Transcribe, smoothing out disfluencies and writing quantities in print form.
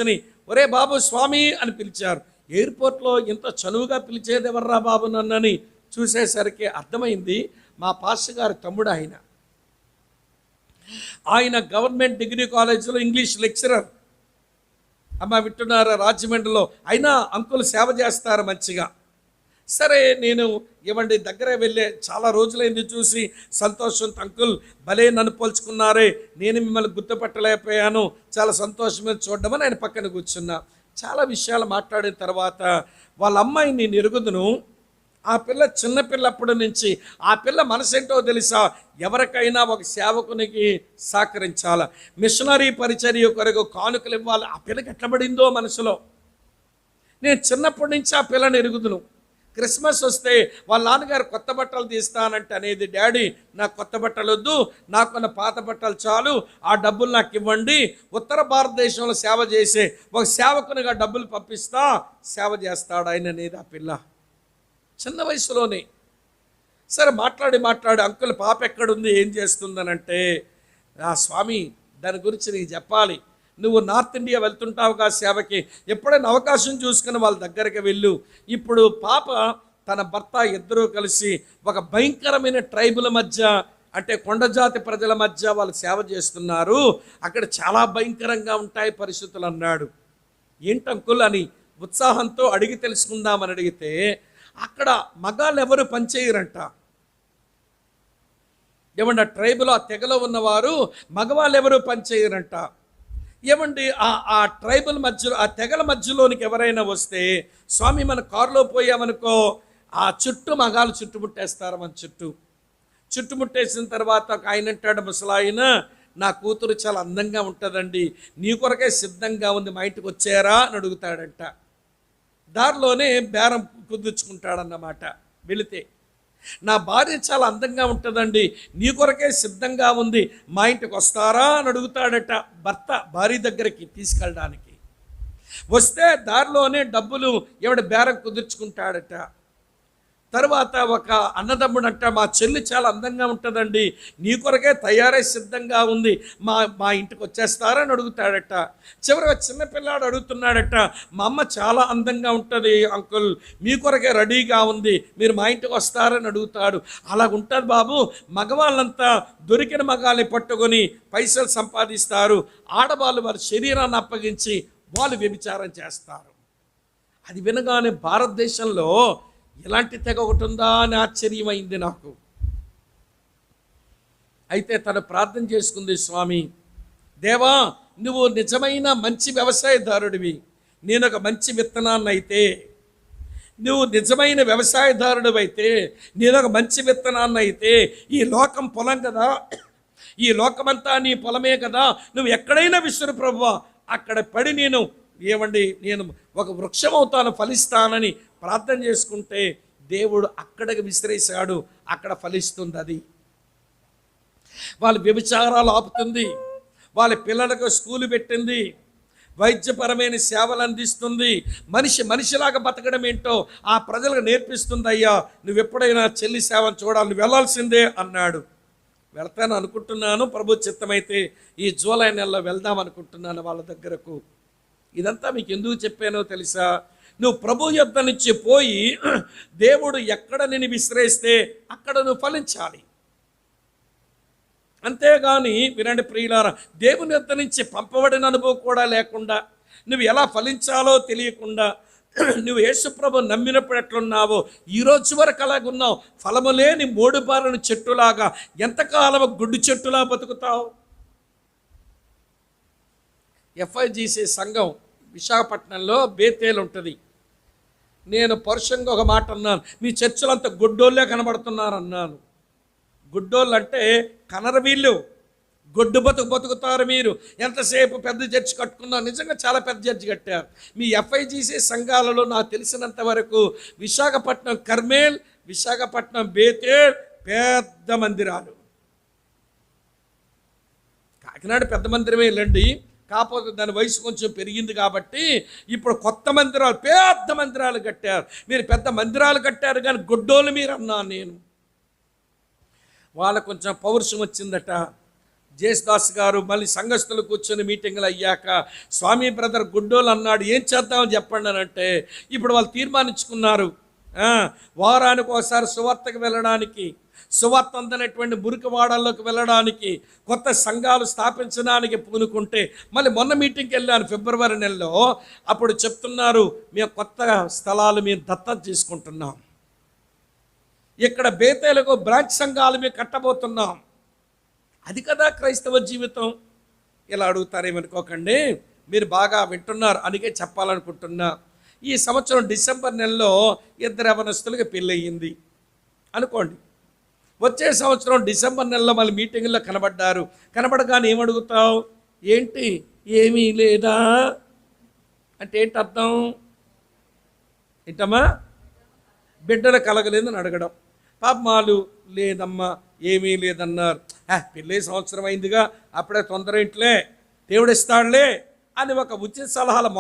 అని, ఒరే బాబు స్వామి అని పిలిచారు. ఎయిర్పోర్ట్లో ఇంత చనువుగా పిలిచేది ఎవర్రా బాబు నన్నని చూసేసరికి అర్థమైంది మా పాస్టర్ గారి తమ్ముడు ఆయన గవర్నమెంట్ డిగ్రీ కాలేజీలో ఇంగ్లీష్ లెక్చరర్. అమ్మ వింటున్నారా, రాజమండ్రిలో. అయినా అంకుల్ సేవ చేస్తారు మంచిగా. సరే నేను ఇవ్వండి దగ్గరే వెళ్ళే, చాలా రోజులైంది చూసి సంతోషంతో, అంకుల్ భలే నన్ను పోల్చుకున్నారే, నేను మిమ్మల్ని గుర్తుపట్టలేకపోయాను, చాలా సంతోషమే చూడమని ఆయన పక్కన కూర్చున్నా. చాలా విషయాలు మాట్లాడిన తర్వాత వాళ్ళ అమ్మాయిని నేను ఎరుగుదును. ఆ పిల్ల చిన్నపిల్లప్పటి నుంచి ఆ పిల్ల మనసేంటో తెలుసా, ఎవరికైనా ఒక సేవకునికి సహకరించాల, మిషనరీ పరిచర్య కొరకు కానుకలు ఇవ్వాలి. ఆ పిల్లకి ఎట్లా పడిందో మనసులో. నేను చిన్నప్పటి నుంచి ఆ పిల్లని ఎరుగుదును. క్రిస్మస్ వస్తే వాళ్ళ నాన్నగారు కొత్త బట్టలు తీస్తానంటే అనేది, డాడీ నాకు కొత్త బట్టలు వద్దు, నాకున్న పాత బట్టలు చాలు, ఆ డబ్బులు నాకు ఇవ్వండి, ఉత్తర భారతదేశంలో సేవ చేసే ఒక సేవకునిగా డబ్బులు పంపిస్తా, సేవ చేస్తాడు ఆయన అనేది ఆ పిల్ల చిన్న వయసులోనే. సరే మాట్లాడి అంకుల్ పాప ఎక్కడుంది, ఏం చేస్తుందనంటే, ఆ స్వామి దాని గురించి నీకు చెప్పాలి, నువ్వు నార్త్ ఇండియా వెళ్తుంటావుగా సేవకి, ఎప్పుడైనా అవకాశం చూసుకుని వాళ్ళ దగ్గరికి వెళ్ళు. ఇప్పుడు పాప తన భర్త ఇద్దరూ కలిసి ఒక భయంకరమైన ట్రైబుల మధ్య, అంటే కొండజాతి ప్రజల మధ్య వాళ్ళు సేవ చేస్తున్నారు, అక్కడ చాలా భయంకరంగా ఉంటాయి పరిస్థితులు అన్నాడు. ఏంటంకుల్ అని ఉత్సాహంతో అడిగి తెలుసుకుందామని అడిగితే, అక్కడ మగాళ్ళు ఎవరు పనిచేయరంట. ఏమంటే ట్రైబులో ఆ తెగలో ఉన్నవారు మగవాళ్ళు ఎవరు పనిచేయరంట. ఏమండి ఆ ట్రైబల్ మధ్యలో, ఆ తెగల మధ్యలోనికి ఎవరైనా వస్తే, స్వామి మన కారులో పోయామనుకో, ఆ చుట్టూ మగాళ్ళు చుట్టుముట్టేస్తారు. మన చుట్టుముట్టేసిన తర్వాత ఒక ఆయన అంటాడు, ముసలాయన, నా కూతురు చాలా అందంగా ఉంటుందండి, నీ కొరకే సిద్ధంగా ఉంది, మా ఇంటికి వచ్చారా అని అడుగుతాడంట. దారిలోనే బేరం కుదుర్చుకుంటాడన్నమాట. వెళితే, నా భార్య చాలా అందంగా ఉంటుందండి, నీ కొరకే సిద్ధంగా ఉంది, మా ఇంటికి వస్తారా అని అడుగుతాడట భర్త భార్య దగ్గరికి తీసుకెళ్ళడానికి. వస్తే దారిలోనే డబ్బులు ఎవడ బేరం కుదుర్చుకుంటాడట. తర్వాత ఒక అన్నదమ్ముడంట, మా చెల్లి చాలా అందంగా ఉంటుందండి, నీ కొరకే తయారై సిద్ధంగా ఉంది, మా ఇంటికి వచ్చేస్తారని అడుగుతాడట. చివరిగా చిన్నపిల్లాడు అడుగుతున్నాడట, మా అమ్మ చాలా అందంగా ఉంటుంది అంకుల్, మీ కొరకే రెడీగా ఉంది, మీరు మా ఇంటికి వస్తారని అడుగుతాడు. అలాగుంటుంది బాబు, మగవాళ్ళంతా దొరికిన మగాల్ని పట్టుకొని పైసలు సంపాదిస్తారు, ఆడవాళ్ళు వారి శరీరాన్ని అప్పగించి వాళ్ళు వ్యభిచారం చేస్తారు. అది వినగానే భారతదేశంలో ఇలాంటి తెగ ఒకటి ఉందా అని ఆశ్చర్యమైంది నాకు. అయితే తను ప్రార్థన చేసుకుంది, స్వామి దేవా, నువ్వు నిజమైన మంచి వ్యవసాయదారుడివి, నేను ఒక మంచి విత్తనాన్ని అయితే, నువ్వు నిజమైన వ్యవసాయదారుడు అయితే, నేను ఒక మంచి విత్తనాన్ని అయితే, ఈ లోకం పొలం కదా, ఈ లోకమంతా నీ పొలమే కదా, నువ్వు ఎక్కడైనా విసురు ప్రభువా, అక్కడ పడి నేను ఒక వృక్షం అవుతాను, ఫలిస్తానని ప్రార్థన చేసుకుంటే దేవుడు అక్కడికి విసిరేశాడు, అక్కడ ఫలిస్తుంది. అది వాళ్ళ వ్యభిచారాలు ఆపుతుంది, వాళ్ళ పిల్లలకు స్కూలు పెట్టింది, వైద్యపరమైన సేవలు అందిస్తుంది, మనిషిలాగా బతకడం ఏంటో ఆ ప్రజలకు నేర్పిస్తుంది. అయ్యా, నువ్వు ఎప్పుడైనా చెల్లి సేవను చూడాలి, నువ్వు వెళ్ళాల్సిందే అన్నాడు. వెళ్తాను అనుకుంటున్నాను, ప్రభు చిత్తమైతే ఈ జూలై నెలలో వెళ్దాం అనుకుంటున్నాను వాళ్ళ దగ్గరకు. ఇదంతా మీకు ఎందుకు చెప్పానో తెలుసా, నువ్వు ప్రభు యొద్ద నుంచి పోయి దేవుడు ఎక్కడ నిన్ను విసిరేస్తే అక్కడ నువ్వు ఫలించాలి. అంతేగాని వినండి ప్రియులారా, దేవుని యొద్ద నుంచి పంపబడిన అనుభవం కూడా లేకుండా, నువ్వు ఎలా ఫలించాలో తెలియకుండా, నువ్వు యేసుప్రభు నమ్మినప్పుడు ఎట్లున్నావో ఈ రోజు వరకు అలాగున్నావు. ఫలము లేని మోడుబారిన చెట్టులాగా ఎంతకాలం గుడ్డు చెట్టులా బతుకుతావు. FIGC సంఘం విశాఖపట్నంలో బేతేలు ఉంటుంది. నేను పరుషంగా ఒక మాట అన్నాను, మీ చర్చలు అంతా గుడ్డోళ్ళే కనబడుతున్నారు అన్నాను. గుడ్డోళ్ళు అంటే కనరవీళ్ళు, గొడ్డు బతుకుతారు మీరు. ఎంతసేపు పెద్ద చర్చి కట్టుకున్నారు, నిజంగా చాలా పెద్ద చర్చి కట్టారు. మీ FIGC సంఘాలలో నాకు తెలిసినంత వరకు విశాఖపట్నం కర్మేల్, విశాఖపట్నం బేతేల్ పెద్ద మందిరాలు. కాకినాడ పెద్ద మందిరమే వెళ్ళండి, కాకపోతే దాని వయసు కొంచెం పెరిగింది కాబట్టి ఇప్పుడు కొత్త మందిరాలు, పెద్ద మందిరాలు కట్టారు. మీరు పెద్ద మందిరాలు కట్టారు కానీ గొడ్డోళ్ళు మీరు అన్నాను నేను. వాళ్ళకు కొంచెం పౌరుషం వచ్చిందట, జేసుదాస్ గారు మళ్ళీ సంఘస్థులు కూర్చొని మీటింగ్లు అయ్యాక స్వామి బ్రదర్ గుడ్డోలు అన్నాడు, ఏం చేద్దామని చెప్పండి అని అంటే, ఇప్పుడు వాళ్ళు తీర్మానించుకున్నారు వారానికి ఒకసారి సువార్తకు వెళ్ళడానికి, సువార్త అందనటువంటి మురికివాడల్లోకి వెళ్ళడానికి, కొత్త సంఘాలు స్థాపించడానికి పూనుకుంటే, మళ్ళీ మొన్న మీటింగ్కి వెళ్ళాను ఫిబ్రవరి నెలలో, అప్పుడు చెప్తున్నారు మేము కొత్త స్థలాలు మేము దత్తత తీసుకుంటున్నాం, ఇక్కడ బేతేలకు బ్రాంచ్ సంఘాలు మేము కట్టబోతున్నాం. అది కదా క్రైస్తవ జీవితం. ఇలా అడుగుతారేమనుకోకండి, మీరు బాగా వింటున్నారు అందుకే చెప్పాలనుకుంటున్నా. ఈ సంవత్సరం డిసెంబర్ నెలలో 2 యవనస్తులకు పెళ్ళయింది అనుకోండి. వచ్చే సంవత్సరం డిసెంబర్ నెలలో మళ్ళీ మీటింగ్లో కనబడ్డారు. కనబడగానే ఏమడుగుతావు? ఏంటి ఏమీ లేదా అంటే ఏంటి అర్థం? ఏంటమ్మా? బిడ్డలు కలగలేదని అడగడం. పాపమాలు లేదమ్మా ఏమీ లేదన్నారు. పెళ్ళి సంవత్సరం అయిందిగా, అప్పుడే తొందర ఇంట్లే దేవుడు ఇస్తాడులే అని ఒక ఉచిత సలహాల